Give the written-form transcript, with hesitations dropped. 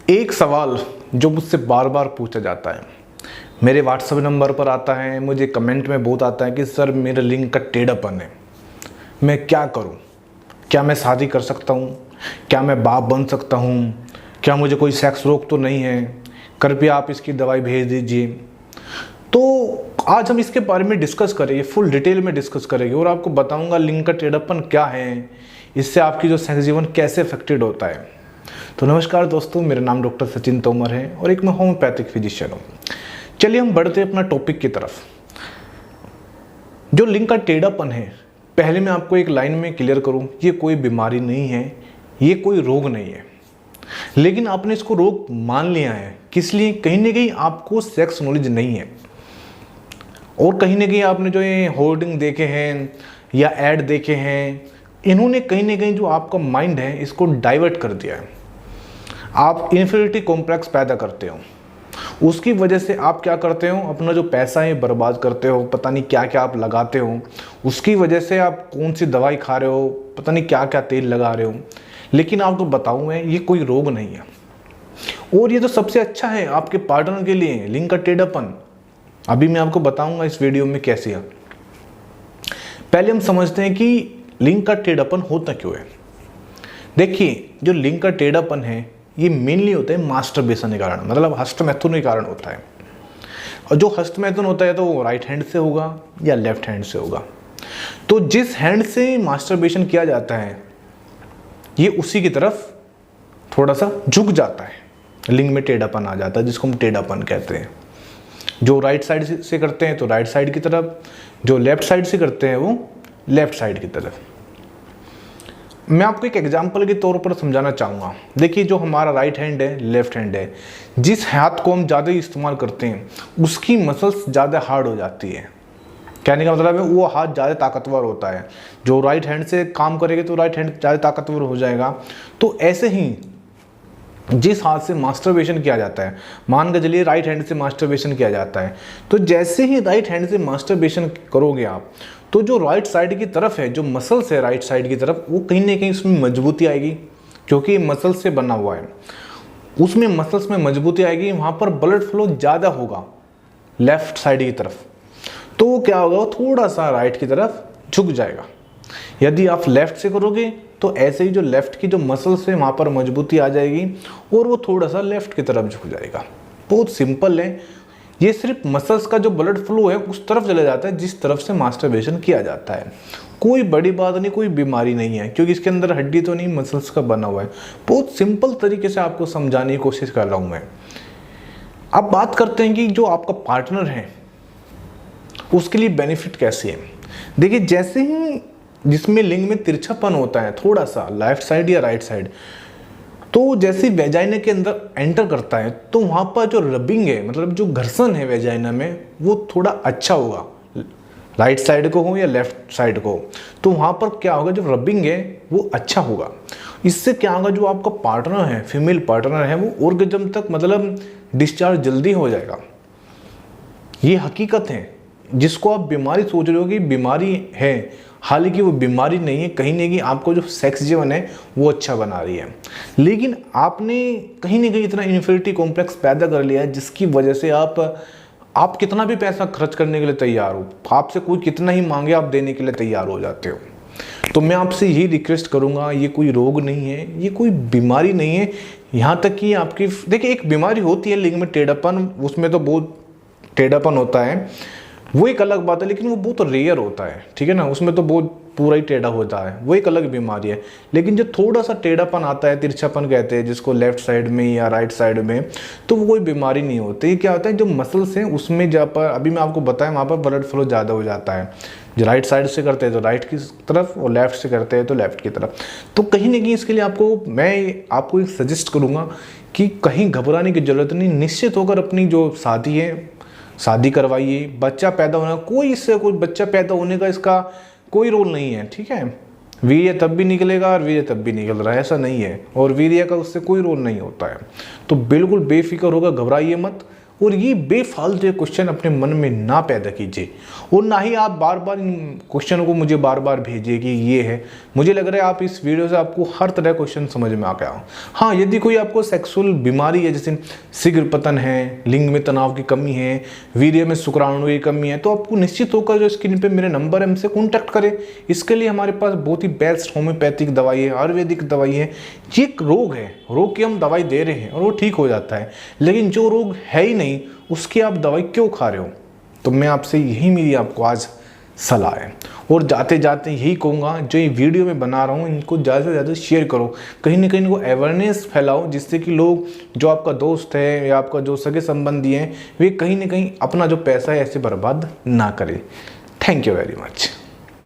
एक सवाल जो मुझसे बार बार पूछा जाता है, मेरे व्हाट्सएप नंबर पर आता है, मुझे कमेंट में बहुत आता है कि सर मेरे लिंग का टेढ़ापन है, मैं क्या करूं? क्या मैं शादी कर सकता हूं? क्या मैं बाप बन सकता हूं? क्या मुझे कोई सेक्स रोग तो नहीं है? कृपया आप इसकी दवाई भेज दीजिए। तो आज हम इसके बारे में डिस्कस करेंगे, फुल डिटेल में डिस्कस करेंगे और आपको बताऊंगा लिंग का टेढ़ापन क्या है, इससे आपकी जो सेक्स जीवन कैसे अफेक्टेड होता है। तो नमस्कार दोस्तों, मेरा नाम डॉक्टर सचिन तोमर है और एक मैं होम्योपैथिक फिजिशियन हूँ। चलिए हम बढ़ते हैं अपना टॉपिक की तरफ। जो लिंग का टेढ़ापन है, पहले मैं आपको एक लाइन में क्लियर करूँ, ये कोई बीमारी नहीं है, ये कोई रोग नहीं है, लेकिन आपने इसको रोग मान लिया है। किस लिए? कहीं ना कहीं आपको सेक्स नॉलेज नहीं है और कहीं ना कहीं आपने जो ये होर्डिंग देखे हैं या ऐड देखे हैं, इन्होंने कहीं ना कहीं जो आपका माइंड है इसको डाइवर्ट कर दिया है। आप इन्फीरियरिटी कॉम्प्लेक्स पैदा करते हो, उसकी वजह से आप क्या करते हो, अपना जो पैसा है बर्बाद करते हो, पता नहीं क्या क्या आप लगाते हो, उसकी वजह से आप कौन सी दवाई खा रहे हो, पता नहीं क्या क्या तेल लगा रहे हो। लेकिन आपको बताऊं मैं, ये कोई रोग नहीं है। और ये जो सबसे अच्छा है आपके पार्टनर के लिए लिंग का टेढ़ापन, अभी मैं आपको बताऊंगा इस वीडियो में कैसे है। पहले हम समझते हैं कि लिंग का टेढ़ापन होता क्यों है। देखिए, जो लिंग का टेढ़ापन है ये मेनली होता है मास्टरबेशन के कारण, मतलब हस्तमैथुन के कारण होता है। और जो हस्तमैथुन होता है तो वो राइट हैंड से होगा या लेफ्ट हैंड से होगा। तो जिस हैंड से मास्टरबेशन किया जाता है ये उसी की तरफ थोड़ा सा झुक जाता है, लिंग में टेढ़ापन आ जाता है, जिसको हम टेढ़ापन कहते हैं। जो राइट साइड से करते हैं तो राइट साइड की तरफ, जो लेफ्ट साइड से करते हैं वो लेफ्ट साइड की तरफ। मैं आपको एक एग्जांपल के तौर पर समझाना चाहूँगा। देखिए, जो हमारा राइट हैंड है, लेफ्ट हैंड है, जिस हाथ को हम ज़्यादा इस्तेमाल करते हैं उसकी मसल्स ज़्यादा हार्ड हो जाती है। कहने का मतलब है वो हाथ ज़्यादा ताकतवर होता है। जो राइट हैंड से काम करेगा तो राइट हैंड ज़्यादा ताकतवर हो जाएगा। तो ऐसे ही जिस हाथ से मास्टरबेशन किया जाता है, मान के चलिए राइट हैंड से मास्टरबेशन किया जाता है, तो जैसे ही राइट हैंड से मास्टरबेशन करोगे आप, तो जो राइट साइड की तरफ है, जो मसल्स है राइट साइड की तरफ, वो कहीं ना कहीं उसमें मजबूती आएगी, क्योंकि ये मसल्स से बना हुआ है। उसमें मसल्स में मजबूती आएगी, वहाँ पर ब्लड फ्लो ज़्यादा होगा लेफ्ट साइड की तरफ। तो वो क्या होगा, वो थोड़ा सा राइट की तरफ झुक जाएगा। यदि आप लेफ्ट से करोगे तो ऐसे ही जो लेफ्ट की जो मसल्स है वहाँ पर मजबूती आ जाएगी और वो थोड़ा सा लेफ्ट की तरफ झुक जाएगा। बहुत सिंपल है, ये सिर्फ मसल्स का जो ब्लड फ्लो है उस तरफ चला जाता है जिस तरफ से मास्टरबेशन किया जाता है। कोई बड़ी बात नहीं, कोई बीमारी नहीं है, क्योंकि इसके अंदर हड्डी तो नहीं, मसल्स का बना हुआ है। बहुत सिंपल तरीके से आपको समझाने की कोशिश कर रहा हूँ मैं। अब बात करते हैं कि जो आपका पार्टनर है उसके लिए बेनिफिट कैसे है। देखिए, जैसे ही जिसमें लिंग में तिरछापन होता है थोड़ा सा लेफ्ट साइड या राइट साइड, तो जैसे वेजाइना के अंदर एंटर करता है तो वहाँ पर जो रबिंग है, मतलब जो घर्षण है वेजाइना में, वो थोड़ा अच्छा होगा, राइट साइड को हो या लेफ्ट साइड को। तो वहाँ पर क्या होगा, जो रबिंग है वो अच्छा होगा। इससे क्या होगा, जो आपका पार्टनर है, फीमेल पार्टनर है, वो ऑर्गेजम तक मतलब डिस्चार्ज जल्दी हो जाएगा। ये हकीकत है। जिसको आप बीमारी सोच रहे हो कि बीमारी है, हालांकि वो बीमारी नहीं है, कहीं ना कहीं आपको जो सेक्स जीवन है वो अच्छा बना रही है। लेकिन आपने कहीं ना कहीं इतना इन्फीरियरिटी कॉम्प्लेक्स पैदा कर लिया है, जिसकी वजह से आप कितना भी पैसा खर्च करने के लिए तैयार हो, आपसे कोई कितना ही मांगे आप देने के लिए तैयार हो जाते हो। तो मैं आपसे यही रिक्वेस्ट करूँगा, ये कोई रोग नहीं है, ये कोई बीमारी नहीं है। यहाँ तक कि आपकी, देखिए, एक बीमारी होती है लिंग में टेढ़ापन, उसमें तो बहुत टेढ़ापन होता है, वो एक अलग बात है, लेकिन वो बहुत रेयर होता है, ठीक है ना। उसमें तो बहुत पूरा ही टेढ़ा होता है, वो एक अलग बीमारी है। लेकिन जो थोड़ा सा टेढ़ापन आता है, तिरछापन कहते हैं जिसको, लेफ्ट साइड में या राइट साइड में, तो वो कोई बीमारी नहीं होती। ये क्या होता है, जो मसल्स हैं उसमें जहाँ पर अभी मैं आपको बताया, वहाँ पर ब्लड फ्लो ज़्यादा हो जाता है। जो राइट साइड से करते हैं तो राइट की तरफ, और लेफ्ट से करते हैं तो लेफ्ट की तरफ। तो कहीं ना कहीं इसके लिए मैं आपको एक सजेस्ट करूँगा कि कहीं घबराने की ज़रूरत नहीं। निश्चित होकर अपनी जो शादी है, शादी करवाइए। बच्चा पैदा होना, कोई इससे कोई बच्चा पैदा होने का इसका कोई रोल नहीं है, ठीक है। वीर्य तब भी निकलेगा और वीर्य तब भी निकल रहा है, ऐसा नहीं है। और वीर्य का उससे कोई रोल नहीं होता है। तो बिल्कुल बेफिक्र होकर घबराइए मत और ये बेफालतू क्वेश्चन अपने मन में ना पैदा कीजिए, और ना ही आप बार बार इन क्वेश्चनों को मुझे बार बार भेजिए कि ये है। मुझे लग रहा है आप इस वीडियो से आपको हर तरह क्वेश्चन समझ में आ गया हो। हाँ, यदि कोई आपको सेक्सुअल बीमारी है, जैसे शीघ्र पतन है, लिंग में तनाव की कमी है, वीर्य में शुक्राणु की कमी है, तो आपको निश्चित होकर जो स्क्रीन पे मेरे नंबर है हमसे कॉन्टैक्ट करें। इसके लिए हमारे पास बहुत ही बेस्ट होम्योपैथिक दवाई है, आयुर्वेदिक दवाई है। ये एक रोग है, रोग की हम दवाई दे रहे हैं और वो ठीक हो जाता है, लेकिन जो रोग है ही नहीं उसकी आप दवाई क्यों खा रहे हो? तो मैं आपसे यही मेरी आपको आज सलाह है। और जाते जाते यही कहूँगा, जो ये वीडियो मैं बना रहा हूँ इनको ज़्यादा से ज़्यादा शेयर करो, कहीं ना कहीं इनको अवेयरनेस फैलाओ, जिससे कि लोग, जो आपका दोस्त है या आपका जो सगे संबंधी हैं, वे कहीं ना कहीं अपना जो पैसा है ऐसे बर्बाद ना करें। Thank you very much.